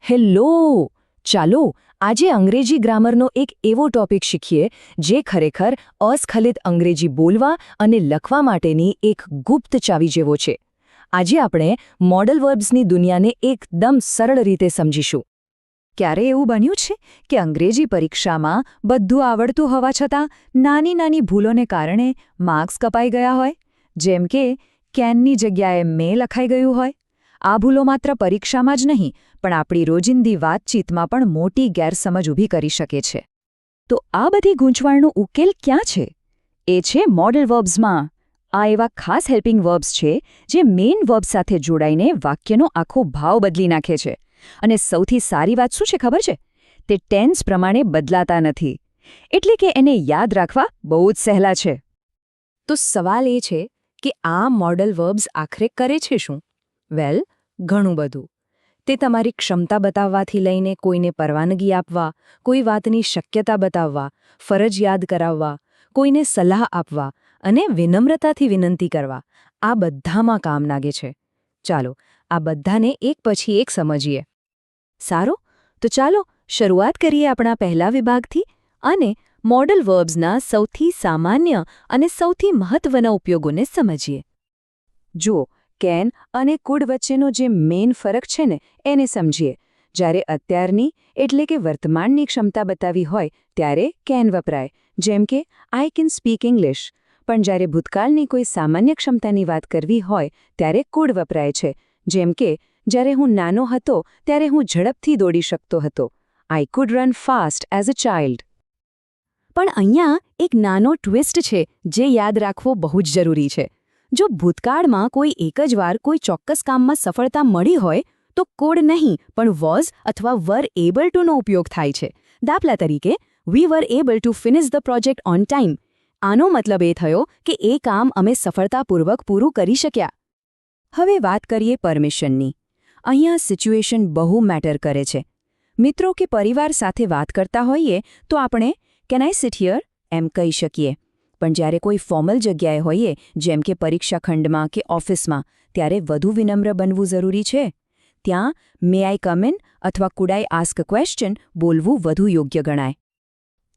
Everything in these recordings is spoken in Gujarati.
હેલો. ચાલો આજે અંગ્રેજી ગ્રામરનો એક એવો ટોપિક શીખીએ જે ખરેખર અસ્ખલિત અંગ્રેજી બોલવા અને લખવા માટેની એક ગુપ્ત ચાવી જેવો છે. આજે આપણે મોડલ વર્બ્સની દુનિયાને એકદમ સરળ રીતે સમજીશું. ક્યારે એવું બન્યું છે કે અંગ્રેજી પરીક્ષામાં બધું આવડતું હોવા છતાં નાની નાની ભૂલોને કારણે માર્ક્સ કપાઈ ગયા હોય? જેમ કે કેનની જગ્યાએ મેં લખાઈ ગયું હોય. આ ભૂલો માત્ર પરીક્ષામાં જ નહીં પણ આપણી રોજિંદી વાતચીતમાં પણ મોટી ગેરસમજ ઊભી કરી શકે છે. તો આ બધી ગૂંચવણનો ઉકેલ ક્યાં છે? એ છે મોડલ વર્બ્સમાં. આ એવા ખાસ હેલ્પિંગ વર્બ્સ છે જે મેઇન વર્બ સાથે જોડાઈને વાક્યનો આખો ભાવ બદલી નાખે છે. અને સૌથી સારી વાત શું છે ખબર છે? તે ટેન્સ પ્રમાણે બદલાતા નથી. એટલે કે એને યાદ રાખવા બહુ જ સહેલા છે. તો સવાલ એ છે કે આ મોડલ વર્બ્સ આખરે કરે છે શું? વેલ, ઘણું બધું. તે તમારી ક્ષમતા બતાવવાથી લઈને કોઈને પરવાનગી આપવા, કોઈ વાતની શક્યતા બતાવવા, ફરજ યાદ કરાવવા, કોઈને સલાહ આપવા અને વિનમ્રતાથી વિનંતી કરવા, આ બધામાં કામ લાગે છે. ચાલો, આ બધાને એક પછી એક સમજીએ. સારું, તો ચાલો શરૂઆત કરીએ આપણા પહેલા વિભાગથી અને મોડલ વર્બ્સના સૌથી સામાન્ય અને સૌથી મહત્વના ઉપયોગોને સમજીએ. જુઓ, કેન અને કુડ વચ્ચેનો જે મેઇન ફરક છે ને એને સમજીએ. જ્યારે અત્યારની એટલે કે વર્તમાનની ક્ષમતા બતાવી હોય ત્યારે કેન વપરાય, જેમ કે આઈ કેન સ્પીક ઇંગ્લિશ. પણ જ્યારે ભૂતકાળની કોઈ સામાન્ય ક્ષમતાની વાત કરવી હોય ત્યારે કુડ વપરાય છે, જેમ કે જ્યારે હું નાનો હતો ત્યારે હું ઝડપથી દોડી શકતો હતો. I could run fast as a child. પણ અહીંયા એક નાનો ટ્વિસ્ટ છે જે યાદ રાખવો બહુ જ જરૂરી છે. જો ભૂતકાળમાં કોઈ એક જ વાર કોઈ ચોક્કસ કામમાં સફળતા મળી હોય તો કુડ નહીં પણ વોઝ અથવા વર એબલ ટુનો ઉપયોગ થાય છે. દાખલા તરીકે, we were able to finish the project on time. આનો મતલબ એ થયો કે એ કામ અમે સફળતાપૂર્વક પૂરું કરી શક્યા. હવે વાત કરીએ પરમિશનની. અહીંયા સિચ્યુએશન બહુ મેટર કરે છે. મિત્રો કે પરિવાર સાથે વાત કરતા હોઈએ તો આપણે કેન આઈ સિટ હિયર એમ કહી શકીએ. પણ જ્યારે કોઈ ફોર્મલ જગ્યાએ હોઈએ, જેમ કે પરીક્ષા ખંડમાં કે ઓફિસમાં, ત્યારે વધુ વિનમ્ર બનવું જરૂરી છે. ત્યાં મે આઈ કમ ઇન અથવા food I ask a question બોલવું વધુ યોગ્ય ગણાય.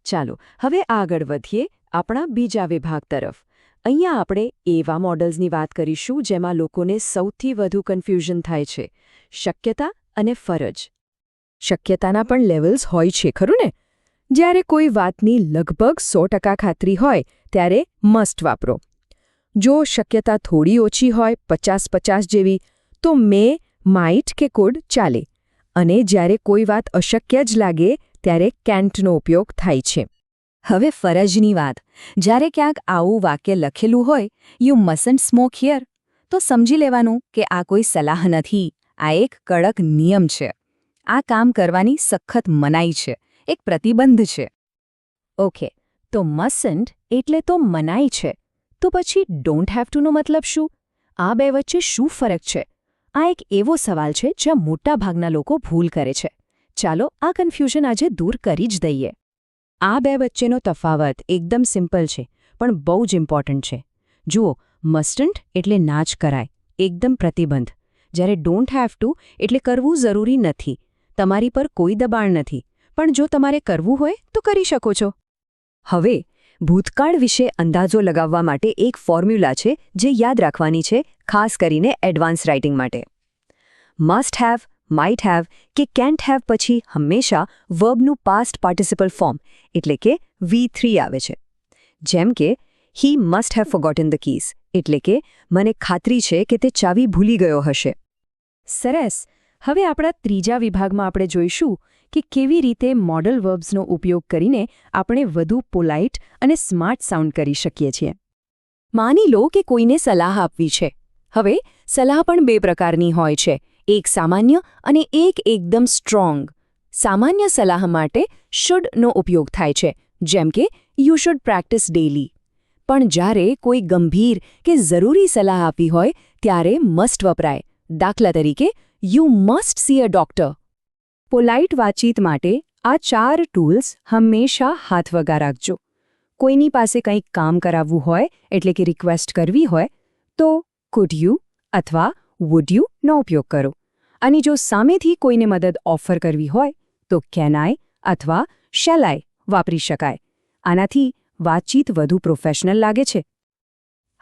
ચાલો હવે આગળ વધીએ આપણા બીજા વિભાગ તરફ. અહીંયા આપણે એવા મોડલ્સની વાત કરીશું જેમાં લોકોને સૌથી વધુ કન્ફ્યુઝન થાય છે: શક્યતા અને ફરજ. શક્યતાના પણ લેવલ્સ હોય છે, ખરું ને? જ્યારે કોઈ વાતની લગભગ 100% ખાતરી હોય ત્યારે મસ્ટ વાપરો. જો શક્યતા થોડી ઓછી હોય, 50-50 જેવી, તો મે, માઇટ કે કુડ ચાલે. અને જ્યારે કોઈ વાત અશક્ય જ લાગે ત્યારે કેન્ટનો ઉપયોગ થાય છે. હવે ફરજની વાત. જ્યારે ક્યાંક આવું વાક્ય લખેલું હોય, યુ મસન્ટ સ્મોક હિયર, તો સમજી લેવાનું કે આ કોઈ સલાહ નથી, આ એક કડક નિયમ છે. આ કામ કરવાની સખત મનાઈ છે, એક પ્રતિબંધ છે. ઓકે, તો મસન્ટ એટલે તો મનાઈ છે. તો પછી ડોન્ટ હેવ ટુનો મતલબ શું? આ બે વચ્ચે શું ફરક છે? આ એક એવો સવાલ છે જ્યાં મોટાભાગના લોકો ભૂલ કરે છે. ચાલો આ કન્ફ્યુઝન આજે દૂર કરી જ દઈએ. આ બે વચ્ચેનો તફાવત એકદમ સિમ્પલ છે પણ બહુ જ ઇમ્પોર્ટન્ટ છે. જુઓ, મસ્ટન્ટ એટલે ના જ કરાય, એકદમ પ્રતિબંધ. જ્યારે ડોન્ટ હેવ ટુ એટલે કરવું જરૂરી નથી, તમારી પર કોઈ દબાણ નથી, પણ જો તમારે કરવું હોય તો કરી શકો છો. હવે ભૂતકાળ વિશે અંદાજો લગાવવા માટે એક ફોર્મ્યુલા છે જે યાદ રાખવાની છે, ખાસ કરીને એડવાન્સ રાઇટિંગ માટે. મસ્ટ હેવ, માઇટ હેવ કે કેન્ટ હેવ પછી હંમેશા વર્બનું પાસ્ટ પાર્ટિસિપલ ફોર્મ એટલે કે V3 આવે છે. જેમ કે he must have forgotten the keys એટલે કે મને ખાતરી છે કે તે ચાવી ભૂલી ગયો હશે. સરસ. હવે આપણા ત્રીજા વિભાગમાં આપણે જોઈશું કે કેવી રીતે મોડલ વર્બ્સનો ઉપયોગ કરીને આપણે વધુ પોલાઇટ અને સ્માર્ટ સાઉન્ડ કરી શકીએ છીએ. માની લો કે કોઈને સલાહ આપવી છે. હવે સલાહ પણ બે પ્રકારની હોય છે, એક સામાન્ય અને એક એકદમ સ્ટ્રોંગ. સામાન્ય સલાહ માટે શુડનો ઉપયોગ થાય છે, જેમ કે યુ શુડ પ્રેક્ટિસ ડેલી. પણ જ્યારે કોઈ ગંભીર કે જરૂરી સલાહ આપવી હોય ત્યારે મસ્ટ વપરાય. દાખલા તરીકે, you must C a doctor. Polite વાતચીત માટે આ 4 ટૂલ્સ હંમેશા હાથવગા રાખજો. કોઈની પાસે કંઈક કામ કરાવવું હોય એટલે કે રિક્વેસ્ટ કરવી હોય તો કુડ યુ અથવા વુડ યુનો ઉપયોગ કરો. અને જો સામેથી કોઈને મદદ ઓફર કરવી હોય તો કેન આઈ અથવા શેલ આઈ વાપરી શકાય. આનાથી વાતચીત વધુ પ્રોફેશનલ લાગે છે.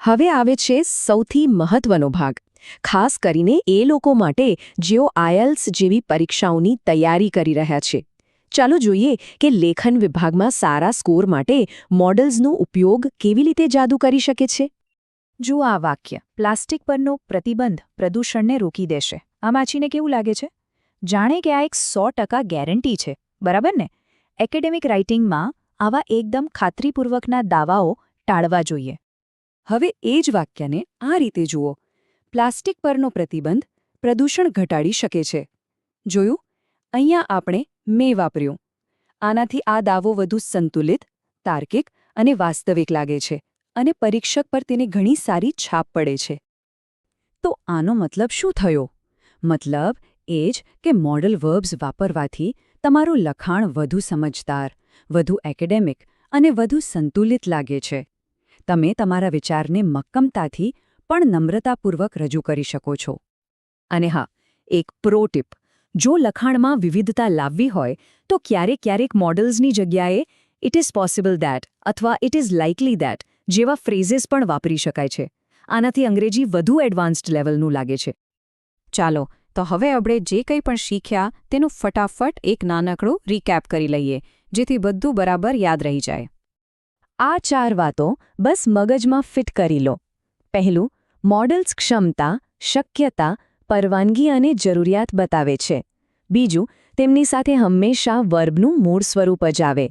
હવે આવે છે સૌથી મહત્વનો ભાગ, ખાસ કરીને એ લોકો માટે જેઓ આયલ્સ જેવી પરીક્ષાઓની તૈયારી કરી રહ્યા છે. ચાલો જોઈએ કે લેખન વિભાગમાં સારા સ્કોર માટે મોડલ્સનો ઉપયોગ કેવી રીતે જાદુ કરી શકે છે. જુઓ આ વાક્ય, પ્લાસ્ટિક પરનો પ્રતિબંધ પ્રદૂષણને રોકી દેશે. આ વાંચીને કેવું લાગે છે? જાણે કે આ એક 100% ગેરંટી છે, બરાબર ને? એકેડેમિક રાઇટિંગમાં આવા એકદમ ખાતરીપૂર્વકના દાવાઓ ટાળવા જોઈએ. હવે એ જ વાક્યને આ રીતે જુઓ, પ્લાસ્ટિક પરનો પ્રતિબંધ પ્રદૂષણ ઘટાડી શકે છે. જોયું? અહીંયા આપણે મેં વાપર્યું. આનાથી આ દાવો વધુ સંતુલિત, તાર્કિક અને વાસ્તવિક લાગે છે અને પરીક્ષક પર તેને ઘણી સારી છાપ પડે છે. તો આનો મતલબ શું થયો? મતલબ એ જ કે મોડલ વર્બ્સ વાપરવાથી તમારું લખાણ વધુ સમજદાર, વધુ એકેડેમિક અને વધુ સંતુલિત લાગે છે. તમે તમારા વિચારને મક્કમતાથી પણ નમ્રતાપૂર્વક રજૂ કરી શકો છો. અને હા, એક પ્રો ટીપ, જો લખાણમાં વિવિધતા લાવવી હોય તો ક્યારેક મોડલ્સની જગ્યાએ ઇટ ઇઝ પોસિબલ ધેટ અથવા ઇટ ઇઝ લાઇકલી ધેટ જેવા ફ્રેઝીસ પણ વાપરી શકાય છે. આનાથી અંગ્રેજી વધુ એડવાન્સ્ડ લેવલનું લાગે છે. ચાલો, તો હવે આપણે જે કંઈ પણ શીખ્યા તેનું ફટાફટ એક નાનકડું રીકેપ કરી લઈએ, જેથી બધું બરાબર યાદ રહી જાય. આ 4 વાતો બસ મગજમાં ફિટ કરી લો. પહેલું, મોડલ્સ ક્ષમતા, શક્યતા, પરવાનગી અને જરૂરિયાત બતાવે છે. બીજું, તેમની સાથે હંમેશા વર્બનું મૂળ સ્વરૂપ જ આવે.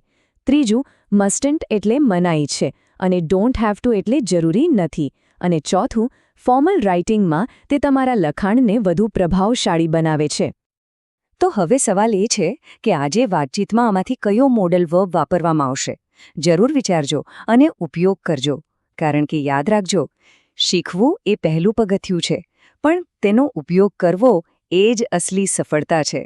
ત્રીજું, મસ્ટન્ટ એટલે મનાઈ છે અને ડોન્ટ હેવ ટુ એટલે જરૂરી નથી. અને ચોથું, ફોર્મલ રાઇટિંગમાં તે તમારા લખાણને વધુ પ્રભાવશાળી બનાવે છે. તો હવે સવાલ એ છે કે આજે વાતચીતમાં આમાંથી કયો મોડલ વર્બ વાપરવામાં આવશે? જરૂર વિચારજો અને ઉપયોગ કરજો. કારણ કે યાદ રાખજો, શીખવું એ પહેલું પગથિયું છે, પણ તેનો ઉપયોગ કરવો એ જ અસલી સફળતા છે.